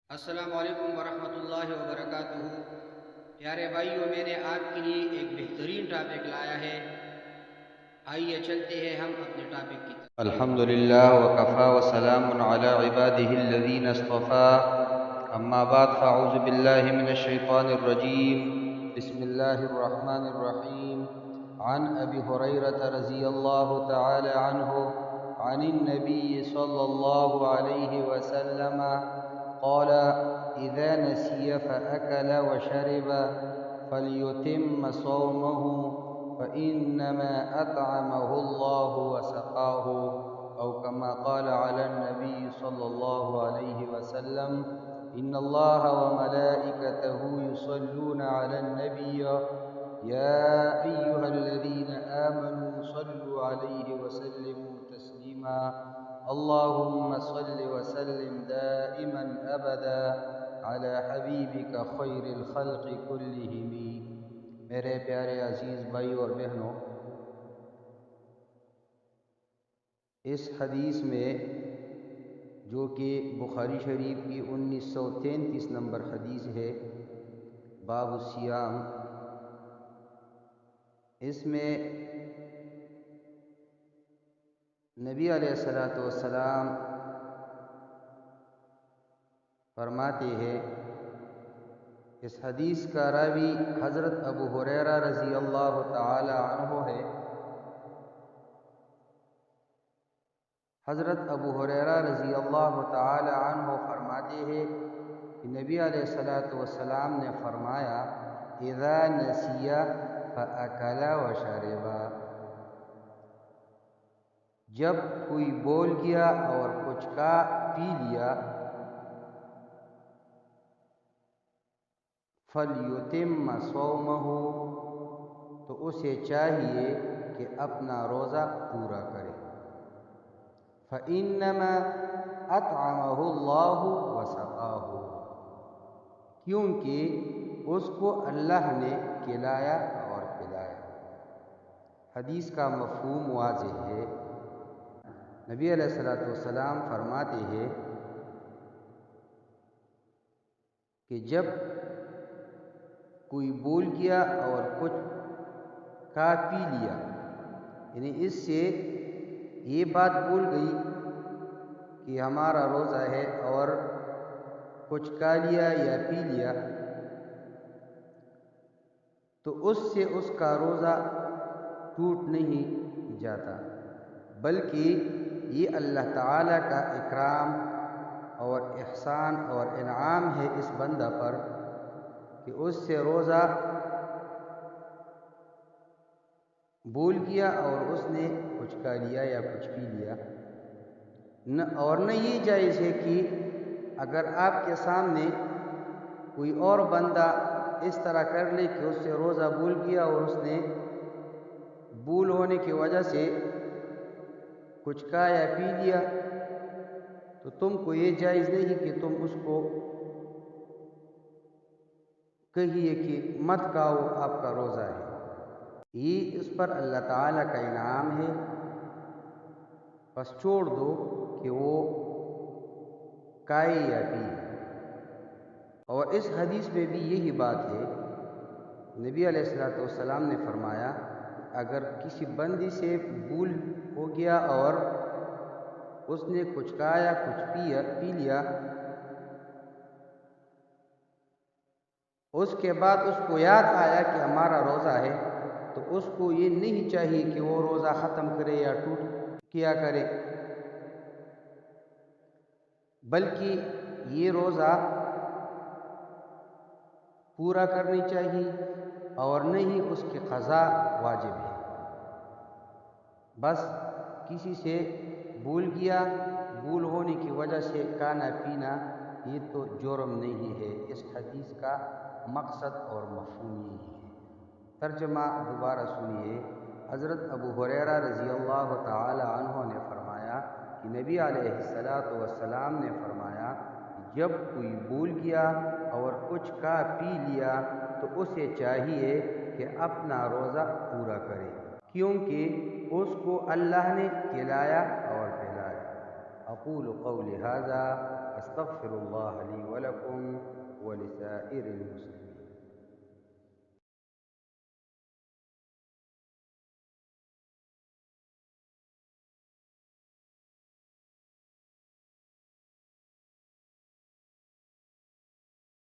السلام علیکم ورحمۃ اللہ وبرکاتہ۔ پیارے بھائیوں، میں نے آپ کے لیے ایک بہترین ٹاپک لایا ہے۔ آئیے چلتے ہیں ہم اپنے ٹاپک کی طرف۔ الحمد للہ وکفا وسلام علی عباده الذین اصطفى، اما بعد فاعوذ باللہ من الشیطان الرجیم، بسم اللہ الرحمن الرحیم۔ عن ابی ہریرہ رضی اللہ تعالی عنہ عن النبی صلی اللہ علیہ وسلم قال إذا نسي فأكل وشرب فليتم صومه فإنما أطعمه الله وسقاه، أو كما قال على النبي صلى الله عليه وسلم إن الله وملائكته يصلون على النبي يا أيها الذين آمنوا صلوا عليه وسلموا تسليما اللهم صل وسلم دائما ابدا على حبیبک خیر الخلق کلہم۔ میرے پیارے عزیز بھائی اور بہنوں، اس حدیث میں جو کہ بخاری شریف کی 1933 نمبر حدیث ہے، باب الصیام، اس میں نبی علیہ الصلوۃ والسلام فرماتے ہیں، اس حدیث کا راوی حضرت ابو ہریرہ رضی اللہ تعالی عنہ ہے۔ حضرت ابو ہریرہ رضی اللہ تعالی عنہ فرماتے ہیں کہ نبی علیہ الصلوۃ والسلام نے فرمایا، اذا نسی فاکل وشرب، جب کوئی بول گیا اور کچھ کا پی لیا، فَلْيُتِمَّ صَوْمَهُ، تو اسے چاہیے کہ اپنا روزہ پورا کرے، فَإِنَّمَا أَطْعَمَهُ اللَّهُ وَسَقَاهُ، کیونکہ اس کو اللہ نے کھلایا اور پلایا۔ حدیث کا مفہوم واضح ہے۔ نبی علیہ الصلوۃ والسلام فرماتے ہیں کہ جب کوئی بول گیا اور کچھ کھا پی لیا، یعنی اس سے یہ بات بول گئی کہ ہمارا روزہ ہے، اور کچھ کھا لیا یا پی لیا، تو اس سے اس کا روزہ ٹوٹ نہیں جاتا، بلکہ یہ اللہ تعالیٰ کا اکرام اور احسان اور انعام ہے اس بندہ پر کہ اس سے روزہ بول گیا اور اس نے کچھ کھا لیا یا کچھ پی لیا، اور نہ یہ جائز ہے کہ اگر آپ کے سامنے کوئی اور بندہ اس طرح کر لے کہ اس سے روزہ بول گیا اور اس نے بول ہونے کی وجہ سے کچھ کھا یا پی لیا، تو تم کو یہ جائز نہیں کہ تم اس کو کہیے کہ مت کھاؤ، آپ کا روزہ ہے۔ یہ اس پر اللہ تعالیٰ کا انعام ہے، بس چھوڑ دو کہ وہ کھائے یا پیے۔ اور اس حدیث میں بھی یہی بات ہے۔ نبی علیہ الصلوۃ والسلام نے فرمایا، اگر کسی بندی سے بھول ہو گیا اور اس نے کچھ کھایا کچھ پی لیا، اس کے بعد اس کو یاد آیا کہ ہمارا روزہ ہے، تو اس کو یہ نہیں چاہیے کہ وہ روزہ ختم کرے یا ٹوٹ کیا کرے، بلکہ یہ روزہ پورا کرنی چاہیے، اور نہیں اس کی قضا واجب ہے۔ بس کسی سے بھول گیا، بھول ہونے کی وجہ سے کھانا پینا یہ تو جرم نہیں ہے۔ اس حدیث کا مقصد اور مفہوم یہی ہے۔ ترجمہ دوبارہ سنیے۔ حضرت ابو ہریرہ رضی اللہ تعالی عنہ نے فرمایا کہ نبی علیہ الصلوۃ والسلام نے فرمایا، جب کوئی بھول گیا اور کچھ کھا پی لیا تو اسے چاہیے کہ اپنا روزہ پورا کرے، کیونکہ اس کو اللہ نے کھلایا اور پلایا۔ اقول قولی ھذا استغفر اللہ لی ولکم۔